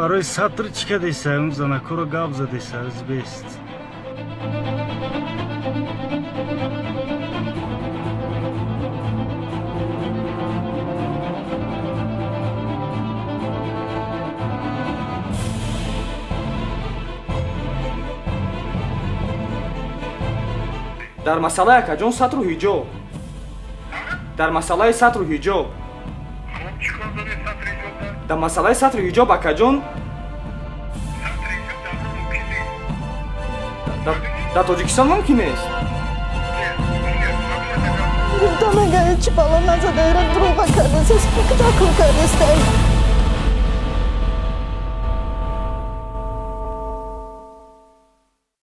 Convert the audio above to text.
барои сатр чӣ кардесам занакуро гап задеса избест. дар масъалаи акаҷон сатру ҳиҷоб. дар масъалаи сатру ҳиҷоб. дар масъалаи сатру ҳиҷоб акаҷон. дар тоҷикистон мумкин нест. Гуфтам агар ҳеҷ бало назада ира дурӯға кардасас куҷо кардастаи